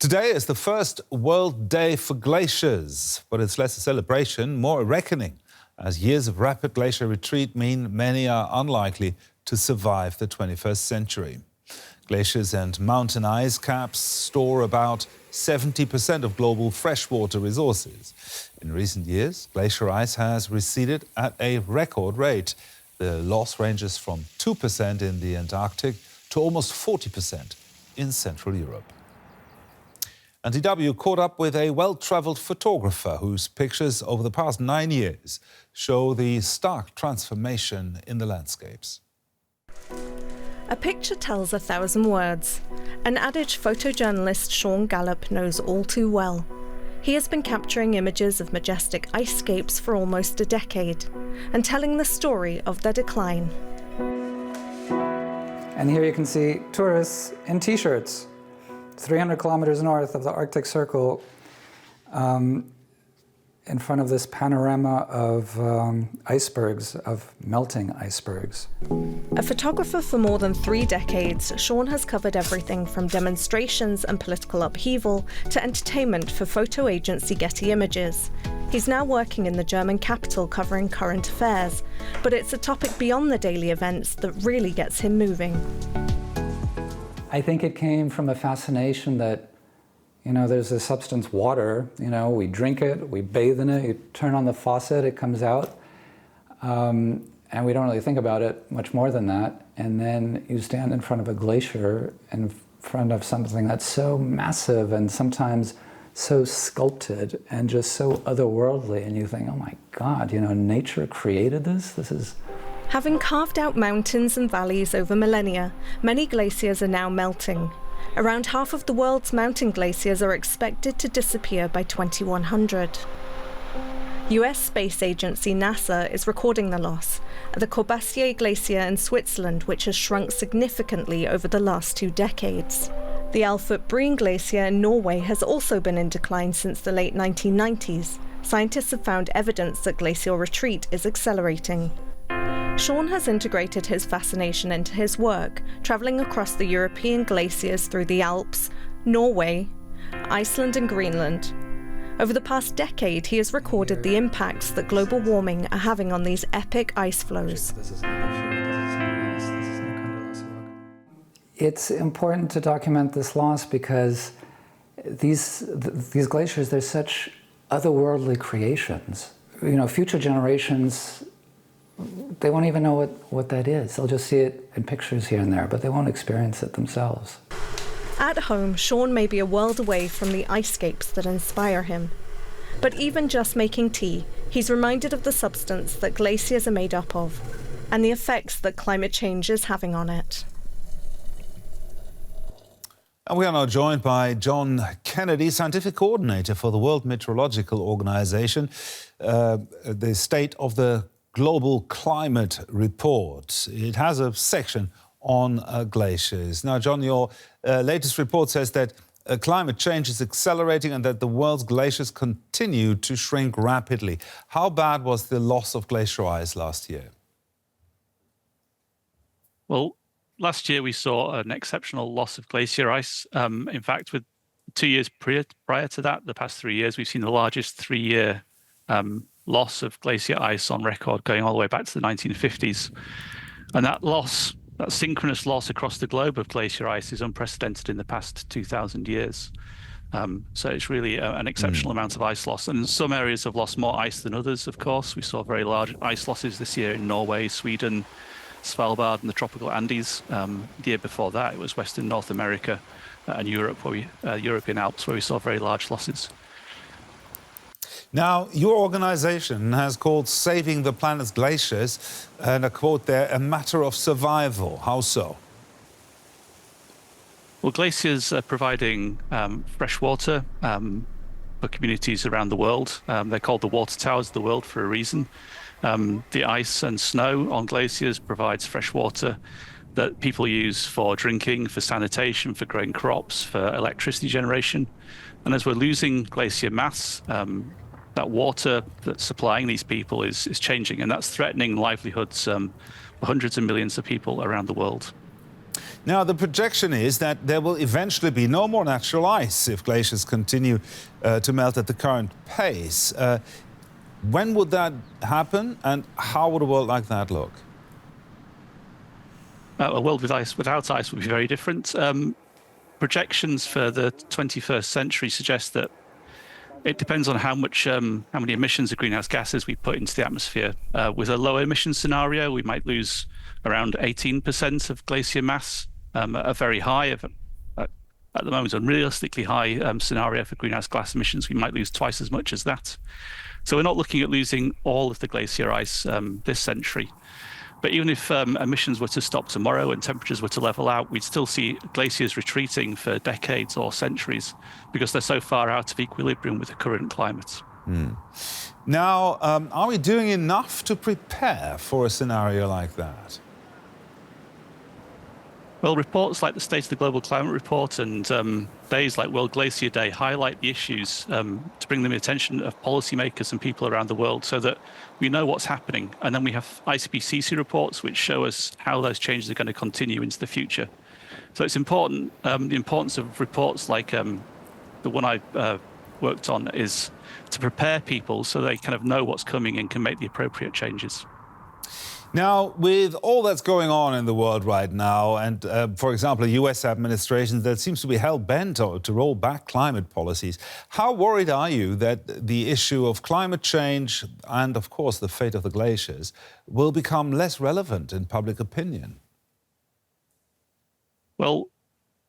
Today is the first World Day for Glaciers, but it's less a celebration, more a reckoning, as years of rapid glacier retreat mean many are unlikely to survive the 21st century. Glaciers and mountain ice caps store about 70% of global freshwater resources. In recent years, glacier ice has receded at a record rate. The loss ranges from 2% in the Antarctic to almost 40% in Central Europe. And DW caught up with a well-travelled photographer whose pictures over the past 9 years show the stark transformation in the landscapes. A picture tells 1,000 words. An adage photojournalist Sean Gallup knows all too well. He has been capturing images of majestic icescapes for almost a decade and telling the story of their decline. And here you can see tourists in t-shirts, 300 kilometers north of the Arctic Circle, in front of this panorama of icebergs, of melting icebergs. A photographer for more than 3 decades, Sean has covered everything from demonstrations and political upheaval to entertainment for photo agency Getty Images. He's now working in the German capital covering current affairs, but it's a topic beyond the daily events that really gets him moving. I think it came from a fascination that, there's a substance, water, we drink it, we bathe in it, you turn on the faucet, it comes out, and we don't really think about it much more than that. And then you stand in front of a glacier, in front of something that's so massive and sometimes so sculpted and just so otherworldly, and you think, oh my God, nature created this? This is... Having carved out mountains and valleys over millennia, many glaciers are now melting. Around half of the world's mountain glaciers are expected to disappear by 2100. US space agency NASA is recording the loss at the Corbassier Glacier in Switzerland, which has shrunk significantly over the last 2 decades. The Alfred Breen Glacier in Norway has also been in decline since the late 1990s. Scientists have found evidence that glacial retreat is accelerating. Sean has integrated his fascination into his work, travelling across the European glaciers through the Alps, Norway, Iceland and Greenland. Over the past decade, he has recorded the impacts that global warming are having on these epic ice flows. It's important to document this loss because these glaciers, they're such otherworldly creations. Future generations, they won't even know what that is. They'll just see it in pictures here and there, but they won't experience it themselves. At home, Sean may be a world away from the icescapes that inspire him. But even just making tea, he's reminded of the substance that glaciers are made up of and the effects that climate change is having on it. And we are now joined by John Kennedy, Scientific Coordinator for the World Meteorological Organization, the State of the Global Climate Report. It has a section on glaciers. Now, John, your latest report says that climate change is accelerating and that the world's glaciers continue to shrink rapidly. How bad was the loss of glacier ice last year? Well, last year we saw an exceptional loss of glacier ice. In fact, with 2 years prior to that, the past 3 years, we've seen the largest 3-year loss of glacier ice on record, going all the way back to the 1950s. And that loss, that synchronous loss across the globe of glacier ice, is unprecedented in the past 2,000 years. So it's really an exceptional amount of ice loss. And some areas have lost more ice than others, of course. We saw very large ice losses this year in Norway, Sweden, Svalbard and the tropical Andes. The year before that, it was Western North America and Europe, European Alps, where we saw very large losses. Now, your organization has called saving the planet's glaciers, and I quote there, a matter of survival. How so? Well, glaciers are providing fresh water for communities around the world. They're called the water towers of the world for a reason. The ice and snow on glaciers provides fresh water that people use for drinking, for sanitation, for growing crops, for electricity generation. And as we're losing glacier mass, that water that's supplying these people is changing, and that's threatening livelihoods for hundreds of millions of people around the world. Now, the projection is that there will eventually be no more natural ice if glaciers continue to melt at the current pace. When would that happen, and how would a world like that look? A world without ice would be very different. Projections for the 21st century suggest that it depends on how many emissions of greenhouse gases we put into the atmosphere. With a low emission scenario, we might lose around 18% of glacier mass. A very high, at the moment, unrealistically high scenario for greenhouse gas emissions, we might lose twice as much as that. So we're not looking at losing all of the glacier ice this century. But even if emissions were to stop tomorrow and temperatures were to level out, we'd still see glaciers retreating for decades or centuries because they're so far out of equilibrium with the current climate. Now, are we doing enough to prepare for a scenario like that? Well, reports like the State of the Global Climate Report and days like World Glacier Day highlight the issues to bring them the attention of policymakers and people around the world so that we know what's happening. And then we have IPCC reports which show us how those changes are going to continue into the future. So it's important, the importance of reports like the one I worked on is to prepare people so they kind of know what's coming and can make the appropriate changes. Now, with all that's going on in the world right now, and for example, a US administration that seems to be hell-bent to roll back climate policies, how worried are you that the issue of climate change and, of course, the fate of the glaciers will become less relevant in public opinion? Well,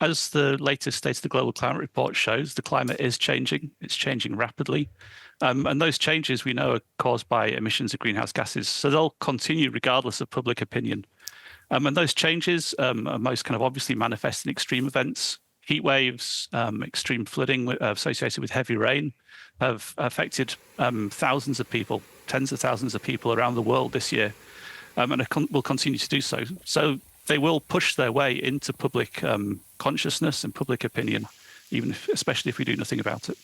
as the latest State of the Global Climate Report shows, the climate is changing. It's changing rapidly. And those changes we know are caused by emissions of greenhouse gases. So they'll continue regardless of public opinion. And those changes are most kind of obviously manifest in extreme events. Heat waves, extreme flooding associated with heavy rain have affected thousands of people, tens of thousands of people around the world this year, and will continue to do so. So they will push their way into public consciousness and public opinion, especially if we do nothing about it.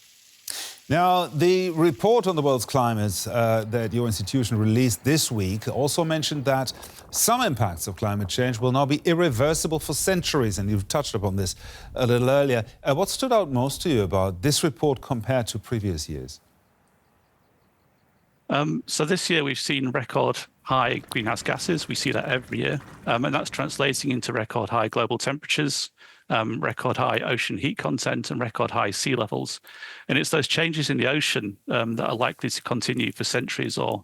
Now, the report on the world's climate that your institution released this week also mentioned that some impacts of climate change will now be irreversible for centuries, and you've touched upon this a little earlier. What stood out most to you about this report compared to previous years? So this year we've seen record high greenhouse gases. We see that every year, and that's translating into record high global temperatures, record high ocean heat content and record high sea levels. And it's those changes in the ocean that are likely to continue for centuries or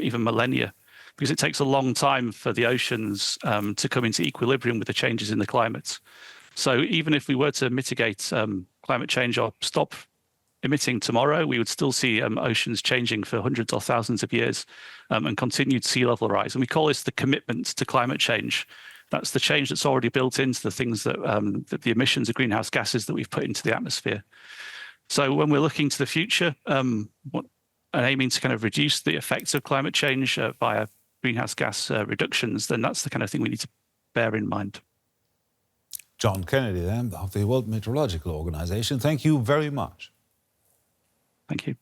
even millennia, because it takes a long time for the oceans to come into equilibrium with the changes in the climate. So even if we were to mitigate climate change or stop emitting tomorrow, we would still see oceans changing for hundreds or thousands of years and continued sea level rise. And we call this the commitment to climate change. That's the change that's already built into the things that the emissions of greenhouse gases that we've put into the atmosphere. So when we're looking to the future and aiming to kind of reduce the effects of climate change via greenhouse gas reductions, then that's the kind of thing we need to bear in mind. John Kennedy, then, of the World Meteorological Organization, thank you very much. Thank you.